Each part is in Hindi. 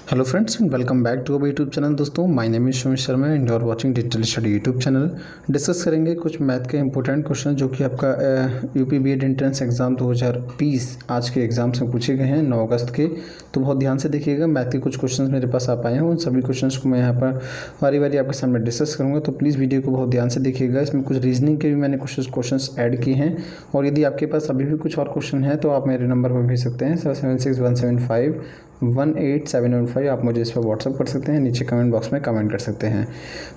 Hello friends and welcome back to our YouTube channel. दोस्तों my name is Sumit Sharma and you are watching digital study YouTube channel. Discuss करेंगे कुछ मैथ के इंपॉर्टेंट क्वेश्चन जो कि आपका यूपी बीएड एंट्रेंस एग्जाम 2020 आज के एग्जाम्स में पूछे गए हैं 9 अगस्त के। तो बहुत ध्यान से देखिएगा, मैथ के कुछ क्वेश्चन मेरे पास आप आए हैं, उन सभी क्वेश्चन को मैं यहाँ पर बारी बारी आपके सामने डिस्कस करूँगा। तो प्लीज़ वीडियो को बहुत ध्यान से देखिएगा। इसमें कुछ रीजनिंग के भी मैंने कुछ क्वेश्चन ऐड किए हैं, और यदि आपके पास अभी भी कुछ और क्वेश्चन है तो आप मेरे नंबर पर भेज सकते हैं 7761751875। आप मुझे इस पर व्हाट्सअप कर सकते हैं, नीचे कमेंट बॉक्स में कमेंट कर सकते हैं।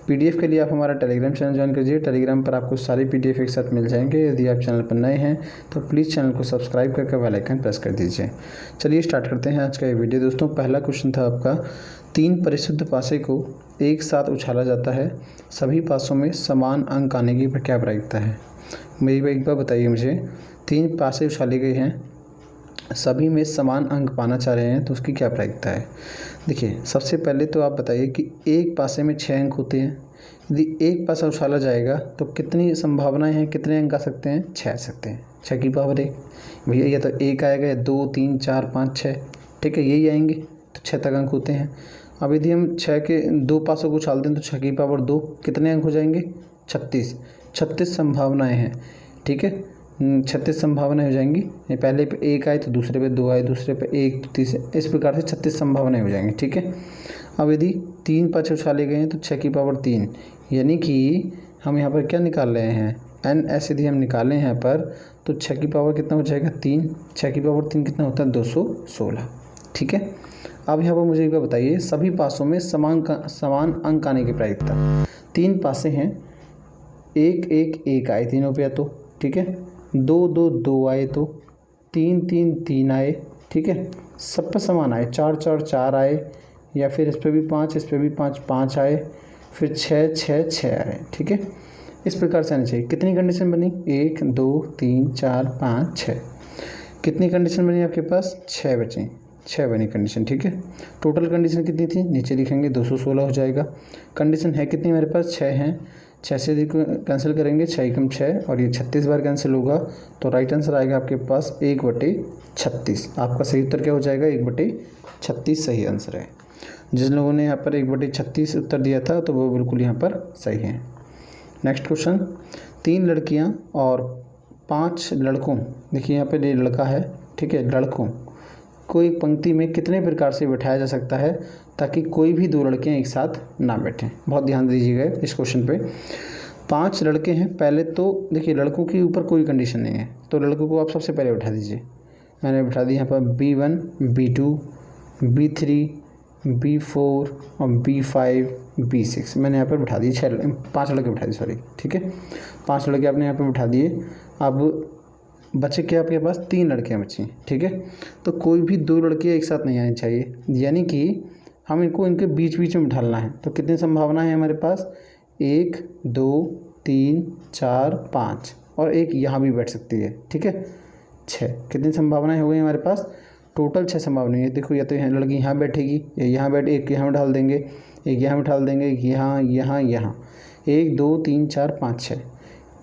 पीडीएफ के लिए आप हमारा टेलीग्राम चैनल ज्वाइन कीजिए। टेलीग्राम पर आपको सारे पीडीएफ एक साथ मिल जाएंगे। यदि आप चैनल पर नए हैं तो प्लीज़ चैनल को सब्सक्राइब करके बेल आइकन प्रेस कर दीजिए। चलिए स्टार्ट करते हैं आज का ये वीडियो। दोस्तों पहला क्वेश्चन था आपका, 3 परिशुद्ध पासे को एक साथ उछाला जाता है, सभी पासों में समान अंक आने की क्या प्रायिकता है। मेरी एक बार बताइए मुझे, 3 पासे उछाले गए हैं, सभी में समान अंक पाना चाह रहे हैं, तो उसकी क्या प्रायिकता है। देखिए सबसे पहले तो आप बताइए कि एक पासे में 6 अंक होते हैं। यदि एक पासा उछाला जाएगा तो कितनी संभावनाएं हैं, कितने अंक आ सकते हैं, 6 आ सकते हैं। 6 की पावर 1 भैया, या तो 1 आएगा या 2 3 4 5 6, ठीक है, यही आएंगे तो 6 तक अंक होते हैं। अब यदि हम 6 के 2 पासों को उछाल दें तो 6 की पावर 2, कितने अंक हो जाएंगे, 36 संभावनाएँ हैं, ठीक है। 36 संभावनाएं हो जाएंगी। पहले पे 1 आए तो दूसरे पे 2 आए, दूसरे पे 1 तो तीसरे, इस प्रकार से 36 संभावनाएं हो जाएंगी, ठीक है। अब यदि 3 पाँच उछाले गए हैं तो 6 की पावर 3, यानी कि हम यहाँ पर क्या निकाल रहे हैं, एन एस यदि हम निकालें यहाँ पर तो 6 की पावर कितना हो जाएगा 3, 6 की पावर 3 कितना होता है 216, ठीक है। अब यहाँ पर मुझे एक बार बताइए, सभी पासों में समान अंक आने की प्रायिकता। 3 पासे हैं, 1 1 1 आए तीनों पे, तो ठीक है, 2 2 2 आए, तो 3 3 3 आए, ठीक है, सब पर समान आए, 4 4 4 आए, या फिर इस पर भी 5 इस पर भी 5 5 आए, फिर 6 6 6 आए, ठीक है। इस प्रकार से आनी चाहिए। कितनी कंडीशन बनी, 1 2 3 4 5 6, कितनी कंडीशन बनी आपके पास, 6 बची, 6 बनी कंडीशन, ठीक है। टोटल कंडीशन कितनी थी, नीचे लिखेंगे 216 हो जाएगा। कंडीशन है कितनी मेरे पास, 6 हैं, 6 से कैंसिल करेंगे, 6 एकम 6, और ये 36 बार कैंसिल होगा, तो राइट आंसर आएगा आपके पास 1/36। आपका सही उत्तर क्या हो जाएगा, 1/36 सही आंसर है। जिन लोगों ने यहाँ पर 1/36 उत्तर दिया था तो वो बिल्कुल यहाँ पर सही है। नेक्स्ट क्वेश्चन, 3 लड़कियाँ और 5 लड़कों, देखिए यहाँ पर ये लड़का है, ठीक है, लड़कों को एक पंक्ति में कितने प्रकार से बैठाया जा सकता है ताकि कोई भी 2 लड़कियां एक साथ ना बैठें। बहुत ध्यान दीजिएगा इस क्वेश्चन पे। 5 लड़के हैं, पहले तो देखिए लड़कों के ऊपर कोई कंडीशन नहीं है, तो लड़कों को आप सबसे पहले बैठा दीजिए। मैंने बैठा दी यहाँ पर B1 B2 B3 B4 और B5 B6, मैंने यहाँ पर बैठा दिए 5 लड़के बैठा दिए, सॉरी, ठीक है, 5 लड़के आपने यहाँ पर बैठा दिए। अब बचे क्या आपके पास, 3 लड़कियां बची, ठीक है। तो कोई भी 2 लड़कियां एक साथ नहीं आनी चाहिए, यानी कि हम इनको इनके बीच बीच में बिठाना है। तो कितनी संभावना है हमारे पास, 1 2 3 4 5, और एक यहाँ भी बैठ सकती है, ठीक है, 6। कितनी संभावनाएं हो गई हमारे पास, टोटल 6 संभावनाएं है। देखो या तो यहाँ लड़की यहाँ बैठेगी, या यहाँ बैठ, एक यहाँ बिठा देंगे, एक यहाँ बिठा देंगे, यहाँ यहाँ यहाँ, 1 2 3 4 5 6।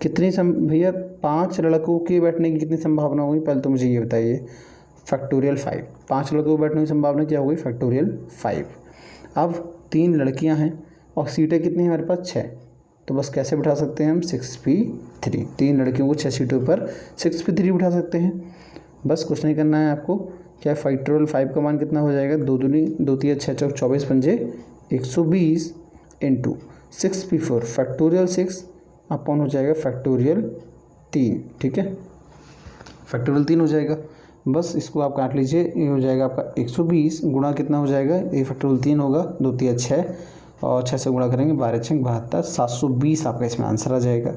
कितनी भैया 5 लड़कों के बैठने की कितनी संभावना होगी, पहले तो मुझे ये बताइए, फैक्टोरियल 5। 5 लड़कों के बैठने की संभावना क्या होगी, फैक्टोरियल 5। अब 3 लड़कियां हैं और सीटें कितनी हैं हमारे पास, 6, तो बस कैसे बिठा सकते हैं हम, 6p3। 3 लड़कियों को 6 सीटों पर 6p3 बिठा सकते हैं। बस कुछ नहीं करना है आपको, क्या फैक्टोरियल 5 का मान कितना हो जाएगा, 2 दूनी 2 3 6 चौक 24 पंजे 120 इंटू 6p4 फैक्टोरियल 6 अपॉन हो जाएगा फैक्टोरियल 3, ठीक है, फैक्टोरियल 3 हो जाएगा। बस इसको आप काट लीजिए, ये हो जाएगा आपका 120 गुणा कितना हो जाएगा, ये फैक्टोरियल 3 होगा, 2 3 6, और 6 से गुणा करेंगे 12 6 72, 720 आपका इसमें आंसर आ जाएगा।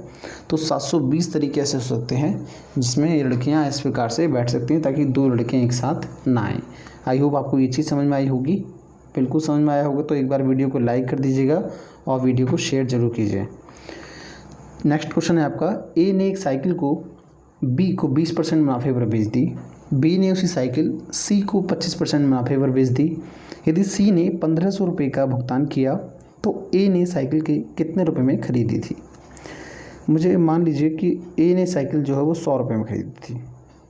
तो 720 तरीके ऐसे हो सकते हैं जिसमें ये लड़कियाँ इस प्रकार से बैठ सकती हैं ताकि 2 लड़कियाँ एक साथ ना आएँ। आई होप आपको ये चीज़ समझ में आई होगी। बिल्कुल समझ में आया होगा तो एक बार वीडियो को लाइक कर दीजिएगा और वीडियो को शेयर ज़रूर कीजिए। नेक्स्ट क्वेश्चन है आपका, ए ने एक साइकिल को बी को 20% मुनाफे पर बेच दी, बी ने उसी साइकिल सी को 25% मुनाफे पर बेच दी। यदि सी ने 1500 रुपये का भुगतान किया तो ए ने साइकिल के कितने रुपए में खरीदी थी। मुझे मान लीजिए कि ए ने साइकिल जो है वो 100 रुपये में खरीदी थी,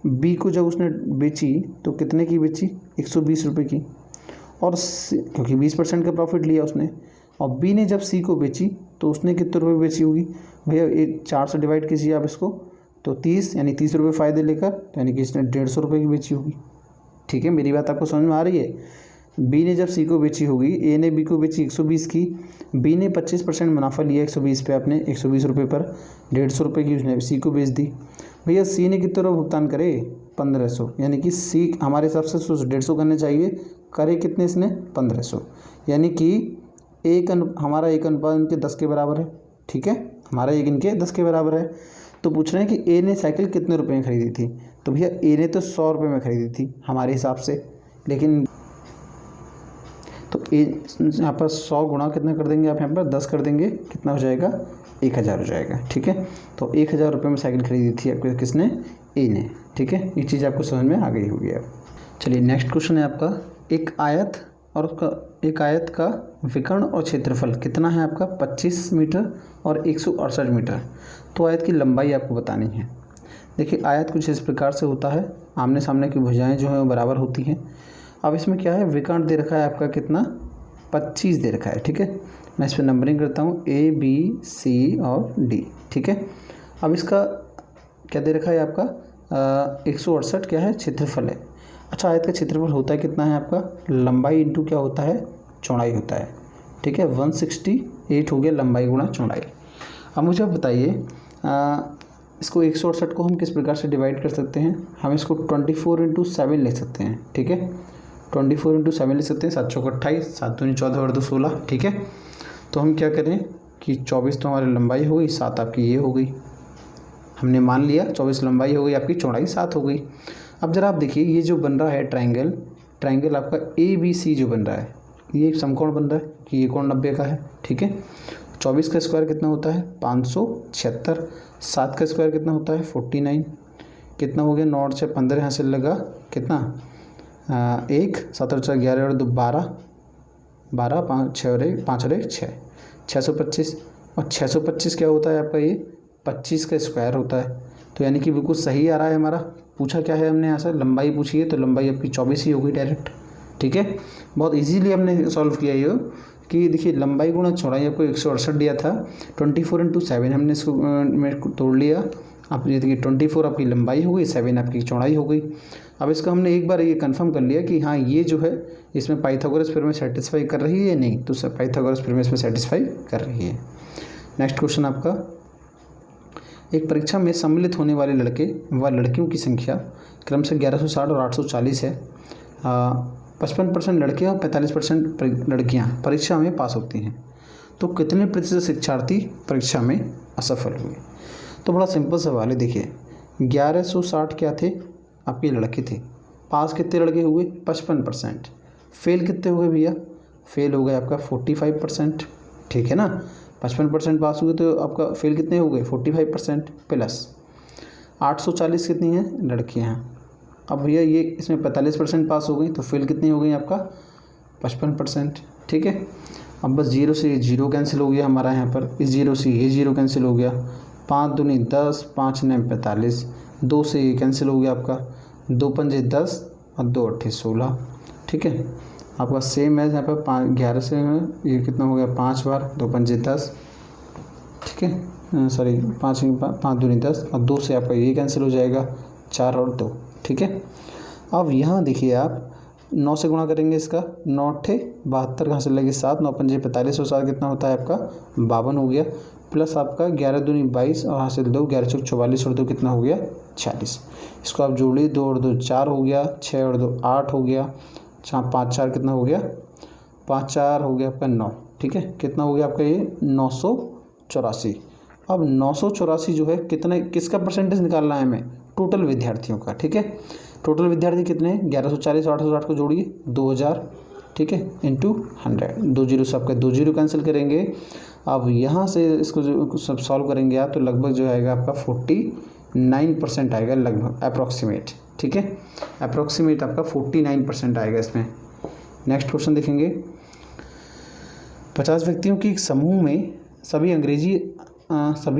बी को जब उसने बेची तो कितने की बेची, 120 रुपये की, और क्योंकि 20% का प्रॉफिट लिया उसने, और बी ने जब सी को बेची तो उसने कितने रुपये बेची होगी भैया, एक 4 से डिवाइड कीजिए आप इसको, तो 30 यानी 30 रुपये फ़ायदे लेकर, तो यानी कि इसने 150 रुपये की बेची होगी। ठीक है, मेरी बात आपको समझ में आ रही है। बी ने जब सी को बेची होगी, ए ने बी को बेची 120 की, बी ने 25% मुनाफा लिया 120 पे, आपने 120 रुपये पर 150 रुपये की उसने सी को बेच दी। भैया सी ने कितने रुपये भुगतान करे, 1500, यानी कि सी हमारे हिसाब से 150 करने चाहिए, करे कितने इसने 1500, यानी कि हमारा एक अनुपात इनके 10 के बराबर है। ठीक है, हमारा एक इनके 10 के बराबर है। तो पूछ रहे हैं कि ए ने साइकिल कितने रुपए में खरीदी थी, तो भैया ए ने तो 100 रुपये में खरीदी थी हमारे हिसाब से, लेकिन तो ए यहाँ पर 100 गुणा कितना कर देंगे आप, यहाँ पर 10 कर देंगे, कितना हो जाएगा 1000 हो जाएगा। ठीक है, तो 1000 रुपये में साइकिल खरीदी थी आपको किसने, ए ने। ठीक है, ये चीज़ आपको समझ में आ गई होगी अब। चलिए नेक्स्ट क्वेश्चन है आपका, एक आयत का विकर्ण और क्षेत्रफल कितना है आपका, 25 मीटर और 168 मीटर। तो आयत की लंबाई आपको बतानी है। देखिए आयत कुछ इस प्रकार से होता है, आमने सामने की भुजाएं जो हैं वो बराबर होती हैं। अब इसमें क्या है, विकर्ण दे रखा है आपका कितना, 25 दे रखा है। ठीक है, मैं इस पर नंबरिंग करता हूँ, ए बी सी और डी। ठीक है, अब इसका क्या दे रखा है आपका, 168 क्या है, क्षेत्रफल है। अच्छा, आयत का क्षेत्रफल होता है कितना है आपका, लंबाई इंटू क्या होता है, चौड़ाई होता है। ठीक है, 168 हो गया लंबाई गुणा चौड़ाई। अब मुझे आप बताइए, इसको 168 को हम किस प्रकार से डिवाइड कर सकते हैं, हम इसको 24 × 7 लिख सकते हैं। ठीक है, 24 × 7 लिख सकते हैं, 7 चौक 28, 7 दूनी 14 और 2 16। ठीक है, तो हम क्या करें कि 24 तो हमारी लंबाई हो गई, 7 आपकी ये हो गई, हमने मान लिया 24 लंबाई हो गई, आपकी चौड़ाई 7 हो गई। अब जरा आप देखिए ये जो बन रहा है ट्रायंगल आपका ABC जो बन रहा है, ये समकोण बन रहा है कि ये कोण 90 का है। ठीक है, 24 का स्क्वायर कितना होता है, 576, 7 का स्क्वायर कितना होता है, 49, कितना हो गया, 9 और 6 15, यहाँ से लगा कितना, 1 7 और 4 11 और 2 12, 12 5 6 और 1 5 और 1 6, 625, और 625 क्या होता है आपका, ये 25 का स्क्वायर होता है। तो यानी कि बिल्कुल सही आ रहा है हमारा। पूछा क्या है हमने यहाँ से, लंबाई पूछी है, तो लंबाई आपकी 24 ही होगी डायरेक्ट। ठीक है, बहुत इजीली हमने सॉल्व किया ये कि देखिए लंबाई गुणा चौड़ाई आपको 168 दिया था, 24 × 7 हमने इसको में तोड़ लिया। आप ये देखिए 24 आपकी लंबाई हो गई, 7 आपकी चौड़ाई हो गई। अब इसका हमने एक बार ये कंफर्म कर लिया कि हाँ ये जो है इसमें पाइथागोरस थ्योरम में सेटिस्फाई कर रही है, नहीं तो पाइथागोरस थ्योरम इसमें सेटिस्फाई कर रही है। नेक्स्ट क्वेश्चन आपका, एक परीक्षा में सम्मिलित होने वाले लड़के व लड़कियों की संख्या क्रमशः 1160 और 840 है। 55% लड़के और 45% लड़कियां परीक्षा में पास होती हैं, तो कितने प्रतिशत शिक्षार्थी परीक्षा में असफल हुए। तो बड़ा सिंपल सवाल है। देखिए 1160 क्या थे, आपके लड़के थे, पास कितने लड़के हुए, 55%, फेल कितने हुए भैया, फेल हो गए आपका 45%। ठीक है ना, 55% पास हुए तो आपका फेल कितने हो गए, 45%, प्लस 840 कितनी हैं, लड़कियां हैं। अब भैया ये इसमें 45% पास हो गई, तो फेल कितनी हो गई आपका, 55%। ठीक है, अब बस 0 से 0 कैंसिल हो गया हमारा, यहाँ पर इस 0 से ये 0 कैंसिल हो गया, 5 दूनी 10, 5 9 45, 2 से ये कैंसिल हो गया आपका, 2 पंजे 10 और 2 8 16। ठीक है, आपका सेम है यहाँ पर 11 से ये कितना हो गया, 5 बार, 2 पंजे 10। ठीक है, सॉरी 5 दूनी 10 और 2 से आपका ये कैंसिल हो जाएगा, 4 और 2। ठीक है, अब यहाँ देखिए आप 9 से गुणा करेंगे इसका, 9 8 72, कहाँ से लगे 7, 9 पंजे 45 और 7 कितना होता है आपका 52 हो गया, प्लस आपका 11 दूनी 22 और यहाँ से 2 11 चौक 44 और 2 कितना हो गया 40। इसको आप जोड़िए, 2 और 2 4 हो गया, 6 और 2 8 हो गया, 5 4 कितना हो गया, 5 4 हो गया आपका 9। ठीक है, कितना हो गया आपका ये 984। अब 984 जो है कितने, किसका परसेंटेज निकालना है हमें, टोटल विद्यार्थियों का। ठीक है, टोटल विद्यार्थी कितने हैं, 1140 860 को जोड़िए 2000। ठीक है, इंटू 100, 2 जीरो से आपका 2 जीरो कैंसिल करेंगे। अब यहाँ से इसको जो सब सॉल्व करेंगे आप, तो लगभग जो आएगा आपका 49% आएगा लगभग, अप्रॉक्सीमेट। ठीक है, अप्रॉक्सीमेट आपका 49% आएगा इसमें। नेक्स्ट क्वेश्चन देखेंगे, 50 व्यक्तियों की एक समूह में सभी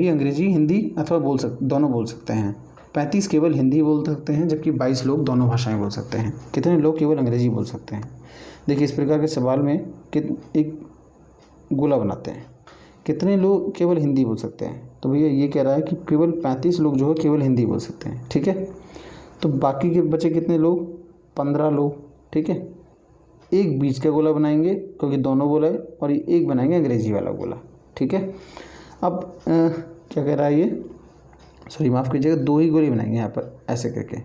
अंग्रेजी हिंदी अथवा दोनों बोल सकते हैं। 35 केवल हिंदी बोल सकते हैं, जबकि 22 लोग दोनों भाषाएं बोल सकते हैं। कितने लोग केवल अंग्रेजी बोल सकते हैं? देखिए इस प्रकार के सवाल में एक गोला बनाते हैं, कितने लोग केवल हिंदी बोल सकते हैं? तो भैया ये कह रहा है कि केवल 35 लोग जो है केवल हिंदी बोल सकते हैं, ठीक है। तो बाकी के बचे कितने लोग? 15 लोग, ठीक है। एक बीच का गोला बनाएंगे क्योंकि दोनों गोला है, और एक बनाएंगे अंग्रेजी वाला गोला, ठीक है। अब क्या कह रहा है ये, सॉरी माफ़ कीजिएगा, 2 ही गोले बनाएंगे यहाँ पर ऐसे करके।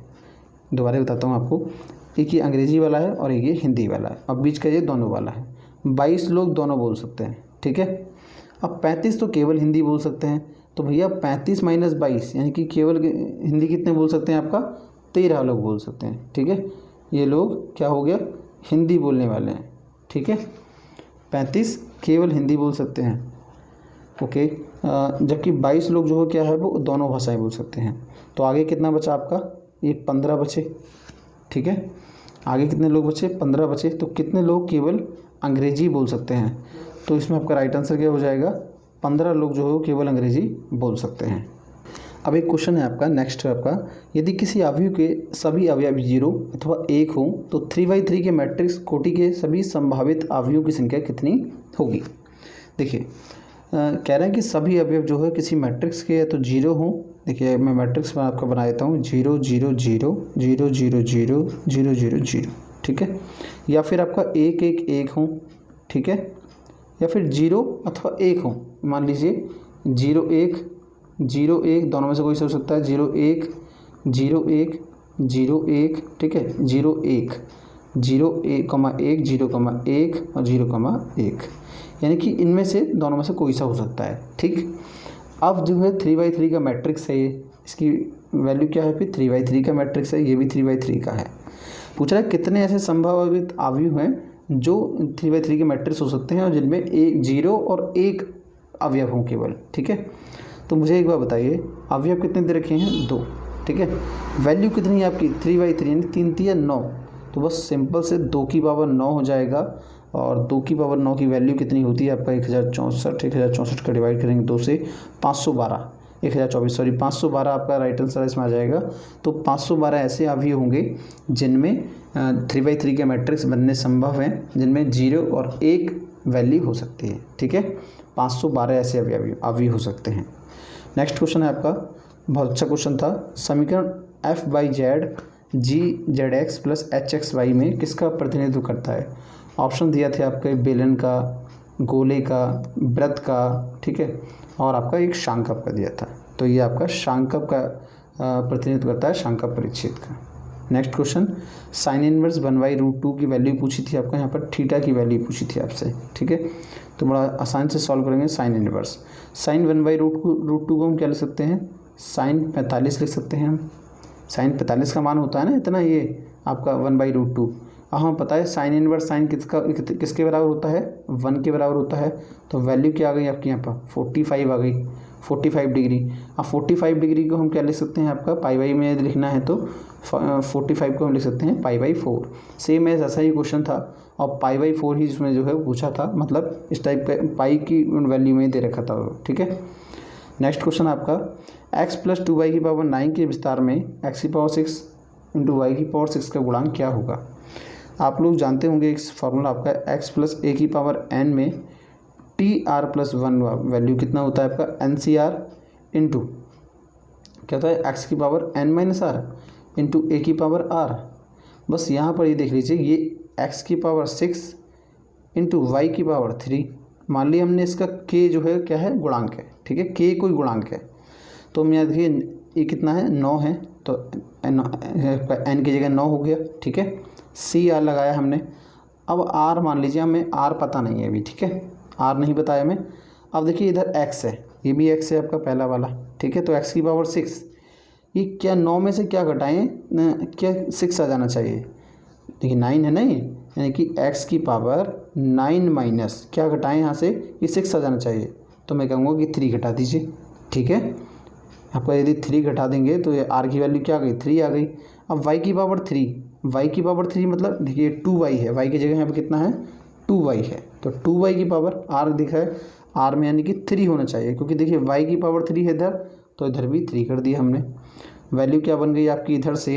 दोबारा बताता हूँ आपको, एक ये अंग्रेजी वाला है और एक ये हिंदी वाला है, अब बीच का ये दोनों वाला है। 22 लोग दोनों बोल सकते हैं, ठीक है। अब 35 तो केवल हिंदी बोल सकते हैं, तो भैया 35 माइनस 22 यानी कि केवल हिंदी कितने बोल सकते हैं? आपका 13 लोग बोल सकते हैं, ठीक है। ये लोग क्या हो गया? हिंदी बोलने वाले हैं, ठीक है। 35 केवल हिंदी बोल सकते हैं, ओके। जबकि 22 लोग जो है क्या है, वो दोनों भाषाएं बोल सकते हैं। तो आगे कितना बचा आपका? ये 15 बचे, ठीक है। आगे कितने लोग बचे? 15 बचे। तो कितने लोग केवल अंग्रेजी बोल सकते हैं? तो इसमें आपका राइट आंसर क्या हो जाएगा? 15 लोग जो है वो केवल अंग्रेजी बोल सकते हैं। अब एक क्वेश्चन है आपका, नेक्स्ट है आपका, यदि किसी अवयव के सभी अवयव 0 अथवा 1 हो तो 3/3 के मैट्रिक्स कोटि के सभी संभावित अवयवों की संख्या कितनी होगी? देखिए कह रहे हैं कि सभी अवयव जो है किसी मैट्रिक्स के या तो 0 हो। देखिए मैं मैट्रिक्स में आपको बना देता हूँ, 0 0 0 0 0 0 0 0 0, ठीक है। या फिर आपका 1 1 1 हो, ठीक है। या फिर 0 अथवा 1 हो, मान लीजिए 0 1 0 1, दोनों में से कोई सा हो सकता है। 0 1 0 1 0 1, ठीक है। 0 1 0 1 1 0 1 और 0 1, यानी कि इनमें से दोनों में से कोई सा हो सकता है, ठीक। अब जो है 3/3 का मैट्रिक्स है ये, इसकी वैल्यू क्या है? फिर 3/3 का मैट्रिक्स है, ये भी 3/3 का है। पूछ रहा है कितने ऐसे संभावित अवयव हैं जो 3/3 के मैट्रिक्स हो सकते हैं और जिनमें 0 और 1 अवयव हों केवल, ठीक है। तो मुझे एक बार बताइए, अवयव कितने दे रखे हैं? 2, ठीक है। वैल्यू कितनी है आपकी? 3/3 यानी 3 3 9, तो बस सिंपल से 2 की पावर 9 हो जाएगा। और 2 की पावर 9 की वैल्यू कितनी होती है आपका? 1064 का डिवाइड करेंगे 2 से, 512, 512 आपका राइट आंसर इसमें आ जाएगा। तो 512 ऐसे अवयव होंगे जिनमें 3/3 के मैट्रिक्स बनने संभव हैं, जिनमें 0 और 1 वैल्यू हो सकती है, ठीक है। 512 ऐसे अवयव हो सकते हैं। नेक्स्ट क्वेश्चन है आपका, बहुत अच्छा क्वेश्चन था। समीकरण f/z g(z)x + h(x)y में किसका प्रतिनिधित्व करता है? ऑप्शन दिया थे आपके बेलन का, गोले का, वृत्त का, ठीक है, और आपका एक शांकप का दिया था। तो ये आपका शांकप का प्रतिनिधित्व करता है, शांकप परिच्छेद का। नेक्स्ट क्वेश्चन, साइन इनवर्स 1/√2 की वैल्यू पूछी थी आपका, यहाँ पर थीटा की वैल्यू पूछी थी आपसे, ठीक है। तो बड़ा आसान से सॉल्व करेंगे साइन इनवर्स। साइन 1/√2 को हम क्या लिख सकते हैं? साइन 45 लिख सकते हैं हम। साइन 45 का मान होता है ना इतना, ये आपका 1/√2। हमें पता है साइन इनवर्स साइन किसके बराबर होता है? 1 के बराबर होता है। तो वैल्यू क्या आ गई आपकी यहाँ पर? 45 आ गई, 45 डिग्री। अब 45 डिग्री को हम क्या लिख सकते हैं? आपका पाई में यदि लिखना है तो 45 को हम लिख सकते हैं π/4। सेम है, ऐसा ही क्वेश्चन था और π/4 ही इसमें जो है पूछा था, मतलब इस टाइप का पाई की वैल्यू में दे रखा था, ठीक है। नेक्स्ट क्वेश्चन आपका, x + 2y⁹ के विस्तार में x⁶ × y⁶ का गुणांक क्या होगा? आप लोग जानते होंगे इस फॉर्मूला आपका, x + a⁴n में tr+1 वैल्यू कितना होता है आपका? NCR इंटू क्या होता है? x⁻n - r into a⁻r। बस यहाँ पर ये देख लीजिए, ये x⁻6 इंटू y⁻3। मान लिया हमने इसका k जो है क्या है? गुणांक है, ठीक है। k कोई गुणांक है, तो हम यहाँ देखिए ये कितना है? 9 है, तो n की जगह 9 हो गया, ठीक है। CR लगाया हमने। अब r मान लीजिए, हमें r पता नहीं है अभी, ठीक है, r नहीं बताया हमें। अब देखिए इधर x है, ये भी x है आपका पहला वाला, ठीक है। तो x⁻6, ये क्या 9 में से क्या घटाएं? क्या 6 आ जाना चाहिए? देखिए 9 है नहीं, यानी कि x⁻9 माइनस क्या घटाएं यहाँ से? ये 6 आ जाना चाहिए। तो मैं कहूँगा कि 3 घटा दीजिए, ठीक है। आपको यदि 3 घटा देंगे तो ये r की वैल्यू क्या आ गई? 3 आ गई। अब y⁻3 मतलब देखिए 2y है, y की जगह यहाँ पर कितना है? 2y है, तो 2y की पावर r दिखा है, r में यानी कि 3 होना चाहिए, क्योंकि देखिए y⁻3 है इधर, तो इधर भी 3 कर दिया हमने। वैल्यू क्या बन गई आपकी इधर से,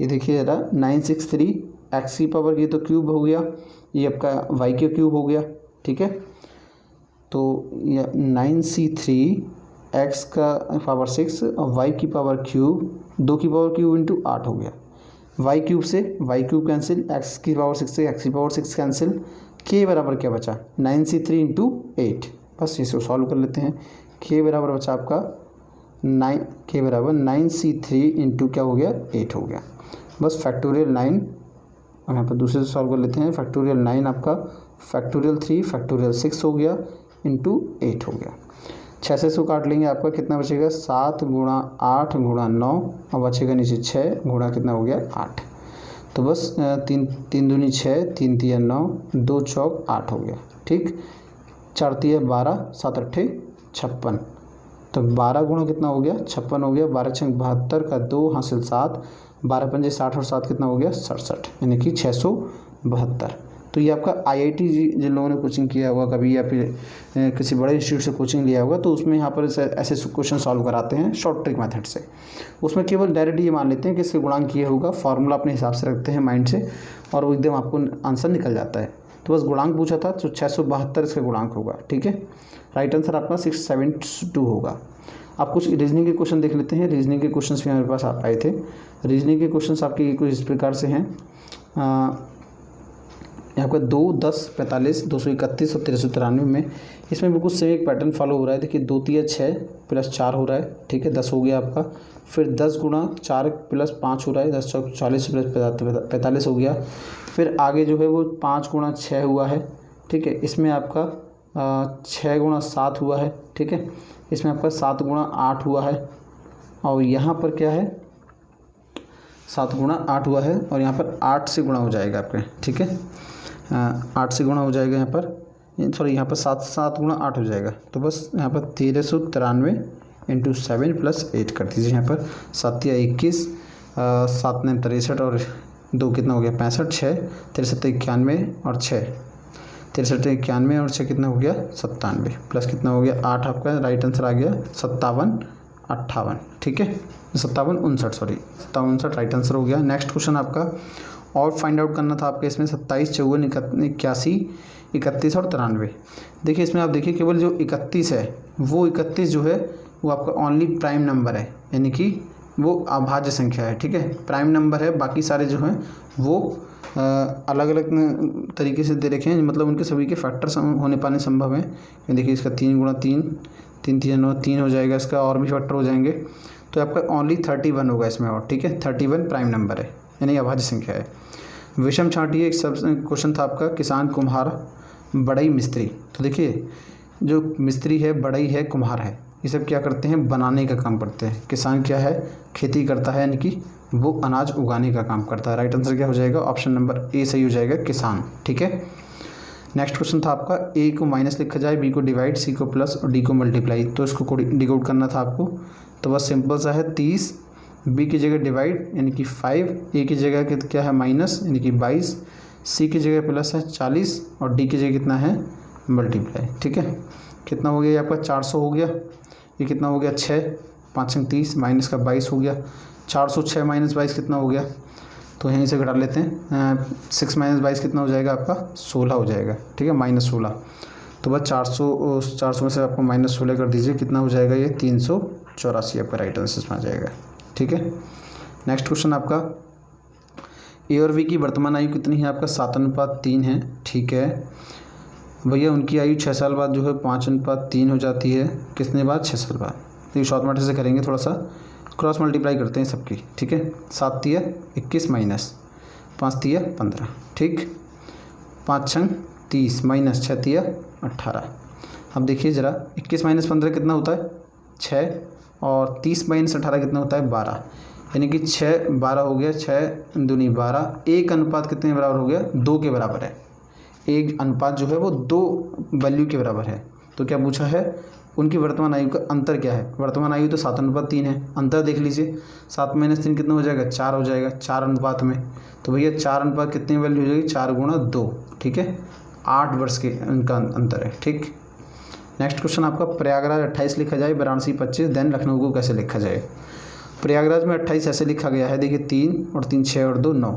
ये देखिए ज़रा 963 एक्स की पावर ये तो क्यूब हो गया, ये आपका वाई के क्यूब हो गया, ठीक है। तो ये 9C3 एक्स का पावर 6 और वाई की पावर क्यूब, 2 की पावर क्यूब इंटू 8 हो गया। वाई क्यूब से वाई क्यूब कैंसिल, एक्स की पावर 6 से एक्स की पावर 6 कैंसिल, के बराबर क्या बचा 9C3 इंटू 8। बस इसको सॉल्व कर लेते हैं। के बराबर बचा आपका 9, के बराबर 9C3 इंटू क्या हो गया 8 हो गया। बस फैक्टोरियल 9 और यहाँ पर दूसरे से सॉल्व कर लेते हैं। फैक्टोरियल 9 आपका फैक्टोरियल 3 फैक्टोरियल 6 हो गया इंटू 8 हो गया। 6 से इसको काट लेंगे, आपका कितना बचेगा 7 गुणा 8 गुणा 9 और बचेगा नीचे 6 गुणा कितना हो गया 8। तो बस 3 दूनी 6, 3 तिया 9, 2 चौक 8 हो गया, ठीक। 4 तिया 12, 7 अट्ठे 56, तो 12 गुणा कितना हो गया 56 हो गया। 12 छंग 72 का 2 हासिल 7, 12 पंजे 60 और 7 कितना हो गया 67, यानी कि 672। तो ये आपका आईआईटी जिन लोगों ने कोचिंग किया होगा कभी या फिर किसी बड़े इंस्टीट्यूट से कोचिंग लिया होगा तो उसमें यहाँ पर ऐसे क्वेश्चन सॉल्व कराते हैं शॉर्ट ट्रिक मेथड से। उसमें केवल डायरेक्ट ये मान लेते हैं कि इसके गुणांक ये होगा, फार्मूला अपने हिसाब से रखते हैं माइंड से और वो एकदम आपको आंसर निकल जाता है। तो बस गुणांक पूछा था तो 672 इसका गुणांक होगा, ठीक है। राइट आंसर आपका 672 होगा। आप कुछ रीजनिंग के क्वेश्चन देख लेते हैं। रीजनिंग के क्वेश्चन भी हमारे पास आए थे। रीजनिंग के क्वेश्चन आपके कुछ इस प्रकार से हैं। यहाँ पर 2, 10, 45, 231 और 393 में इसमें बिल्कुल सेम एक पैटर्न फॉलो हो रहा है। देखिए 2 तिया 6 प्लस 4 हो रहा है, ठीक है, 10 हो गया आपका। फिर 10 गुणा 4 प्लस 5 हो रहा है, 10 चौक 40 प्लस 45 हो गया। फिर आगे जो है वो 5 गुणा 6 हुआ है, ठीक है। इसमें आपका 6 गुणा 7 हुआ है, ठीक है। इसमें आपका 7 गुणा 8 हुआ है और यहाँ पर क्या है 7 गुणा 8 हुआ है और यहाँ पर 8 से गुणा हो जाएगा आपके, ठीक है। 8 से गुणा हो जाएगा यहाँ पर, सॉरी यहाँ पर 7 गुणा 8 हो जाएगा। तो बस यहाँ पर 1393 इंटू 7 प्लस 8 कर दीजिए। यहाँ पर 7 या 21, 7 ने 63 और 2 कितना हो गया 65, 6 63 91 और 6 63 91 और 6 कितना हो गया 97 प्लस कितना हो गया 8। आपका राइट आंसर आ गया 57 58, ठीक है। 57 59, सॉरी 57 59 राइट आंसर हो गया। नेक्स्ट क्वेश्चन आपका और फाइंड आउट करना था आपके इसमें 27 54 81 31 और 93। देखिए इसमें आप देखिए केवल जो 31 है वो 31 जो है वो आपका ओनली प्राइम नंबर है, यानी कि वो अभाज्य संख्या है, ठीक है, प्राइम नंबर है। बाकी सारे जो हैं वो अलग अलग तरीके से दे रखे हैं, मतलब उनके सभी के फैक्टर होने पाने संभव है। देखिए इसका 3 गुणा 3 3 3 9 3 हो जाएगा, इसका और भी फैक्टर हो जाएंगे। तो आपका ओनली 31 होगा इसमें और, ठीक है, 31 प्राइम नंबर है यानी अभाज्य संख्या है। विषम छांटिए एक सब क्वेश्चन था आपका, किसान कुम्हार बढ़ई मिस्त्री। तो देखिए जो मिस्त्री है बढ़ई है कुम्हार है, ये सब क्या करते हैं बनाने का काम करते हैं। किसान क्या है खेती करता है, यानी कि वो अनाज उगाने का काम करता है। राइट आंसर क्या हो जाएगा ऑप्शन नंबर ए सही हो जाएगा किसान, ठीक है। नेक्स्ट क्वेश्चन था आपका ए को माइनस लिखा जाए, बी को डिवाइड, सी को प्लस और डी को मल्टीप्लाई। तो इसको डिकोड करना था आपको, तो बस सिंपल सा है 30, बी की जगह डिवाइड यानी कि 5, ए की जगह क्या है माइनस यानी कि 22, सी की जगह प्लस है 40 और डी की जगह कितना है मल्टीप्लाई, ठीक है। कितना हो गया ये आपका 400 हो गया, ये कितना हो गया 6 5 30 माइनस का 22 हो गया। 406 माइनस 22 कितना हो गया, तो यहीं से घटा लेते हैं। 6 माइनस 22 कितना हो जाएगा आपका 16 हो जाएगा, ठीक है, -16। तो बस 400 में से आपको -16 कर दीजिए, कितना हो जाएगा ये 384 आपका राइट आंसर में आ जाएगा, ठीक है। नेक्स्ट क्वेश्चन आपका ए और बी की वर्तमान आयु कितनी है आपका 7:3 है, ठीक है भैया। उनकी आयु 6 साल बाद जो है 5:3 हो जाती है, कितने बाद 6 साल बाद। तो ये शॉर्ट मेथड से करेंगे, थोड़ा सा क्रॉस मल्टीप्लाई करते हैं सबकी, ठीक है। 7 तिया 21 माइनस 5 तिया 15, ठीक, 5 छंग 30 माइनस 6 तिया 18। अब देखिए ज़रा 21 माइनस 15 कितना होता है 6 और 30 माइनस 18 कितना होता है 12, यानी कि 6 12 हो गया, 6 दूनी 12। एक अनुपात कितने के बराबर हो गया 2 के बराबर है। एक अनुपात जो है वो 2 वैल्यू के बराबर है। तो क्या पूछा है उनकी वर्तमान आयु का अंतर क्या है। वर्तमान आयु तो 7:3 है, अंतर देख लीजिए 7 - 3 कितना हो जाएगा 4 हो जाएगा, 4 अनुपात में। तो भैया 4 अनुपात कितनी वैल्यू हो जाएगी 4 गुणा 2, ठीक है, 8 वर्ष के उनका अंतर है, ठीक। नेक्स्ट क्वेश्चन आपका प्रयागराज 28 लिखा जाए, वाराणसी 25, देन लखनऊ को कैसे लिखा जाए। प्रयागराज में 28 ऐसे लिखा गया है, देखिए 3 और 3 6 और 2 9,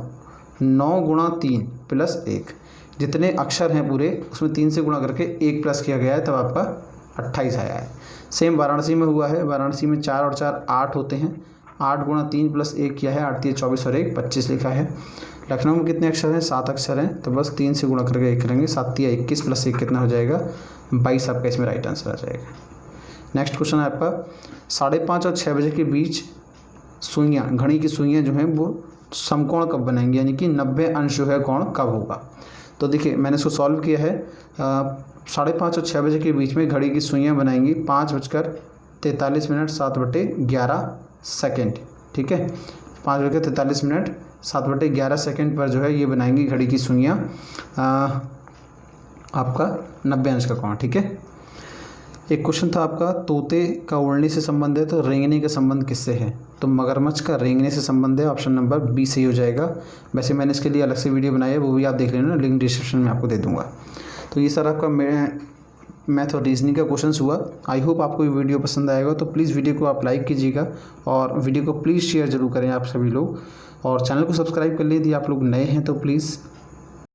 9 गुणा 3 प्लस 1, जितने अक्षर हैं पूरे उसमें 3 से गुणा करके 1 प्लस किया गया है, तब आपका 28 आया है। सेम वाराणसी में हुआ है, वाराणसी में 4 और 4 8 होते हैं, 8 गुणा 3 प्लस 1 किया है, 8 3 24 और 1 25 लिखा है। लखनऊ में कितने अक्षर हैं, 7 अक्षर हैं, तो बस 3 से गुणा करके 1 करेंगे, 7 3 21 प्लस 1 कितना हो जाएगा, 22 आपका इसमें राइट आंसर आ जाएगा। नेक्स्ट क्वेश्चन है आपका 5:30 और 6 बजे के बीच सुइयाँ, घड़ी की सुइयाँ जो हैं वो समकोण कब बनाएंगे, यानी कि 90 अंश जो है कोण कब होगा। तो देखिए मैंने इसको सॉल्व किया है, 5:30 और 6 बजे के बीच में घड़ी की सुइयाँ बनाएंगी 5:43 7/11 सेकेंड, ठीक है, 5:43 7/11 सेकेंड पर जो है ये बनाएंगी घड़ी की सुइयाँ आपका 90 अंश का कोण, ठीक है। एक क्वेश्चन था आपका तोते का उड़ने से संबंध है, तो रेंगने का संबंध किससे है, तो मगरमच्छ का रेंगने से संबंध है, ऑप्शन नंबर बी सही हो जाएगा। वैसे मैंने इसके लिए अलग से वीडियो बनाई है, वो भी आप देख लेना, लिंक डिस्क्रिप्शन में आपको दे दूंगा। तो ये सर आपका मैथ और रीजनिंग का क्वेश्चन हुआ। आई होप आपको ये वीडियो पसंद आएगा, तो प्लीज़ वीडियो को आप लाइक कीजिएगा और वीडियो को प्लीज़ शेयर जरूर करें आप सभी लोग, और चैनल को सब्सक्राइब कर लीजिए। यदि आप लोग नए हैं तो प्लीज़